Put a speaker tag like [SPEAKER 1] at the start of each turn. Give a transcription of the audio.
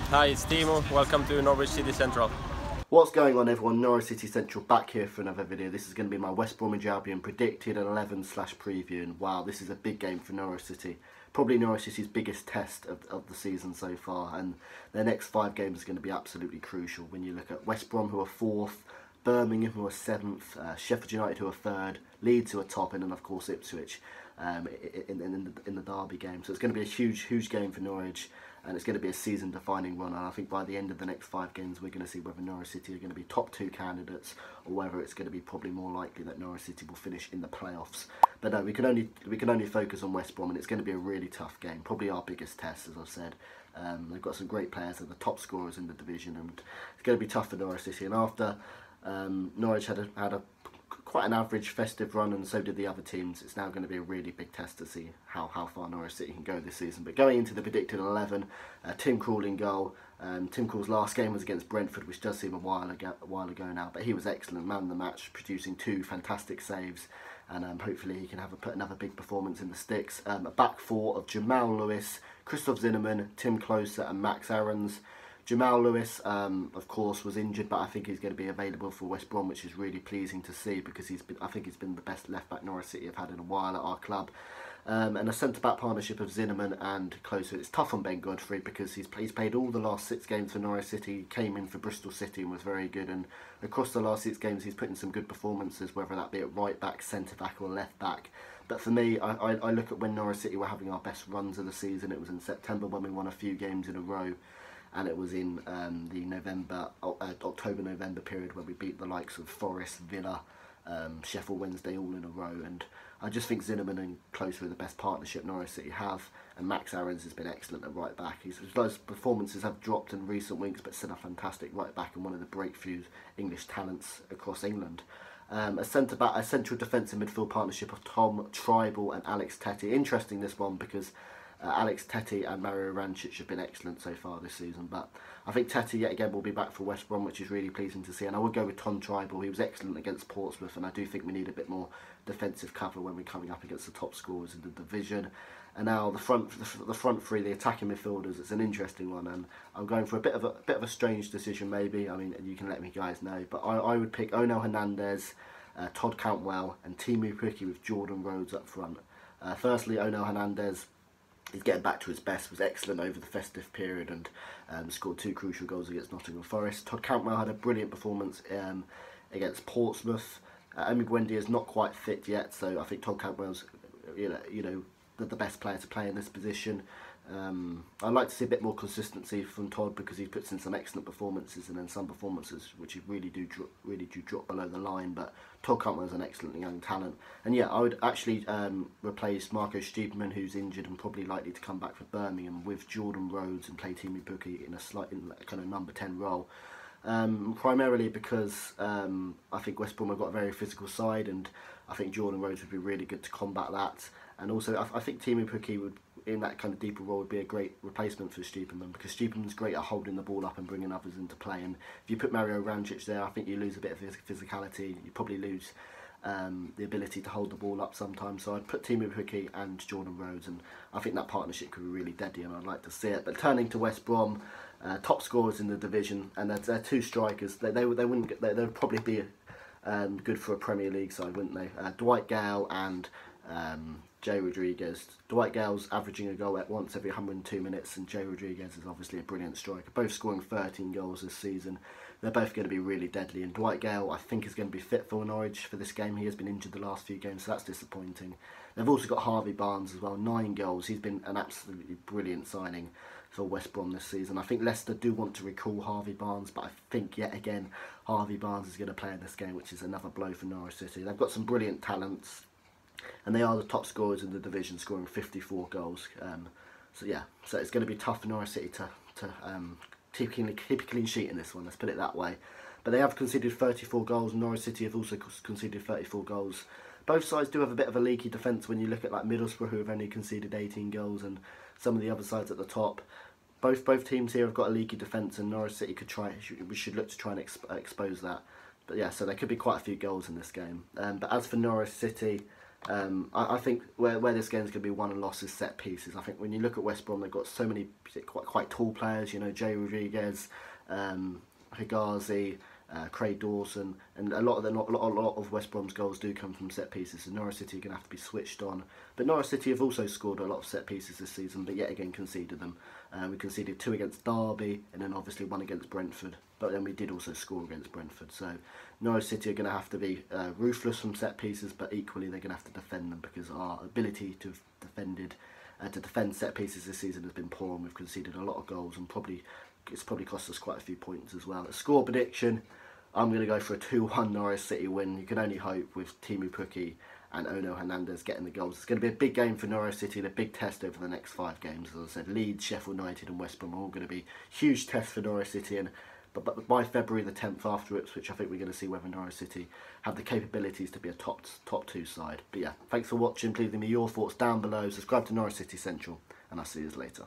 [SPEAKER 1] Hi, it's Timo. Welcome to Norwich City Central.
[SPEAKER 2] What's going on, everyone? Norwich City Central back here for another video. This is going to be my West Bromwich Albion predicted 11/preview, and wow, this is a big game for Norwich City. Probably Norwich City's biggest test of the season so far, and their next 5 games are going to be absolutely crucial when you look at West Brom, who are 4th, Birmingham, who are 7th, Sheffield United, who are 3rd, Leeds, who are top, and then of course Ipswich in the derby game. So it's going to be a huge game for Norwich, and it's going to be a season-defining run. And I think by the end of the next 5 games, we're going to see whether Norwich City are going to be top 2 candidates, or whether it's going to be probably more likely that Norwich City will finish in the playoffs. But no, we can only focus on West Brom, and it's going to be a really tough game, probably our biggest test, as I've said. They've got some great players, they're the top scorers in the division, and it's going to be tough for Norwich City. And after Norwich had a quite an average festive run, and so did the other teams, it's now going to be a really big test to see how far Norwich City can go this season. But going into the predicted 11, Tim Krul in goal. Tim Krul's last game was against Brentford, which does seem a while ago now, but he was excellent, man of the match, producing 2 fantastic saves, and hopefully he can put another big performance in the sticks. A back 4 of Jamal Lewis, Christoph Zinnerman, Tim Klose and Max Aarons. Jamal Lewis, of course, was injured, but I think he's going to be available for West Brom, which is really pleasing to see, because I think he's been the best left-back Norwich City have had in a while at our club. And a centre-back partnership of Zinnerman and Klose. It's tough on Ben Godfrey because he's played all the last 6 games for Norwich City. He came in for Bristol City and was very good, and across the last 6 games he's put in some good performances, whether that be at right-back, centre-back or left-back. But for me, I look at when Norwich City were having our best runs of the season. It was in September when we won a few games in a row, and it was in the October-November period where we beat the likes of Forest, Villa, Sheffield Wednesday all in a row. And I just think Zinnerman and Klose are the best partnership Norwich City have, and Max Aarons has been excellent at right back. His performances have dropped in recent weeks, but still a fantastic right back and one of the breakthrough English talents across England. A central defensive midfield partnership of Tom Tribal and Alex Tettey. Interesting, this one, because Alex Tettey and Mario Rancic have been excellent so far this season, but I think Tettey yet again will be back for West Brom, which is really pleasing to see. And I would go with Tom Tribal. He was excellent against Portsmouth, and I do think we need a bit more defensive cover when we're coming up against the top scorers in the division. And now the front 3, the attacking midfielders, it's an interesting one, and I'm going for a bit of a strange decision maybe. I mean, you can let me guys know, but I would pick Onel Hernandez, Todd Cantwell and Teemu Pukki with Jordan Rhodes up front. Firstly, Onel Hernandez, he's getting back to his best, was excellent over the festive period, and scored 2 crucial goals against Nottingham Forest. Todd Cantwell had a brilliant performance against Portsmouth. Emi Buendia is not quite fit yet, so I think Todd Cantwell's the best player to play in this position. I'd like to see a bit more consistency from Todd, because he puts in some excellent performances and then some performances which he really do drop below the line. But Todd Cantwell is an excellent young talent, and yeah, I would actually replace Marco Stiepermann, who's injured and probably likely to come back for Birmingham, with Jordan Rhodes and play Teemu Pukki in a kind of number 10 role. Primarily because I think West Brom have got a very physical side, and I think Jordan Rhodes would be really good to combat that. And also I think Teemu Pukki would, in that kind of deeper role, would be a great replacement for Stiepermann, because Stiepermann's great at holding the ball up and bringing others into play. And if you put Mario Rancic there, I think you lose a bit of physicality. You probably lose the ability to hold the ball up sometimes. So I'd put Teemu Pukki and Jordan Rhodes, and I think that partnership could be really deadly, and I'd like to see it. But turning to West Brom, top scorers in the division, and they're 2 strikers. They'd probably be good for a Premier League side, wouldn't they? Dwight Gale and Jay Rodriguez. Dwight Gale's averaging a goal at once every 102 minutes, and Jay Rodriguez is obviously a brilliant striker, both scoring 13 goals this season. They're both going to be really deadly, and Dwight Gale, I think, is going to be fit for Norwich for this game. He has been injured the last few games, so that's disappointing. They've also got Harvey Barnes as well, 9 goals. He's been an absolutely brilliant signing for West Brom this season. I think Leicester do want to recall Harvey Barnes, but I think yet again Harvey Barnes is going to play in this game, which is another blow for Norwich City. They've got some brilliant talents, and they are the top scorers in the division, scoring 54 goals. So it's going to be tough for Norwich City to keep a clean sheet in this one, let's put it that way. But they have conceded 34 goals, and Norwich City have also conceded 34 goals. Both sides do have a bit of a leaky defence when you look at like Middlesbrough, who have only conceded 18 goals, and some of the other sides at the top. Both teams here have got a leaky defence, and Norwich City we should look to try and expose that. But yeah, so there could be quite a few goals in this game. But as for Norwich City, I think where this game's going to be won and lost is set pieces. I think when you look at West Brom, they've got so many quite tall players. You know, Jay Rodriguez, Higazi, Craig Dawson, and a lot of West Brom's goals do come from set pieces. So Norwich City are going to have to be switched on. But Norwich City have also scored a lot of set pieces this season, but yet again conceded them. We conceded 2 against Derby, and then obviously 1 against Brentford. But then we did also score against Brentford. So Norwich City are going to have to be ruthless from set pieces, but equally they're going to have to defend them, because our ability to defend set pieces this season has been poor, and we've conceded a lot of goals, and it's probably cost us quite a few points as well. A score prediction, I'm going to go for a 2-1 Norwich City win. You can only hope with Timu Pukki and Ono Hernandez getting the goals. It's going to be a big game for Norwich City and a big test over the next 5 games. As I said, Leeds, Sheffield United and West Brom are all going to be huge tests for Norwich City. But by February the 10th after Ipswich, I think we're going to see whether Norwich City have the capabilities to be a top 2 side. But yeah, thanks for watching. Please leave me your thoughts down below. Subscribe to Norwich City Central, and I'll see you later.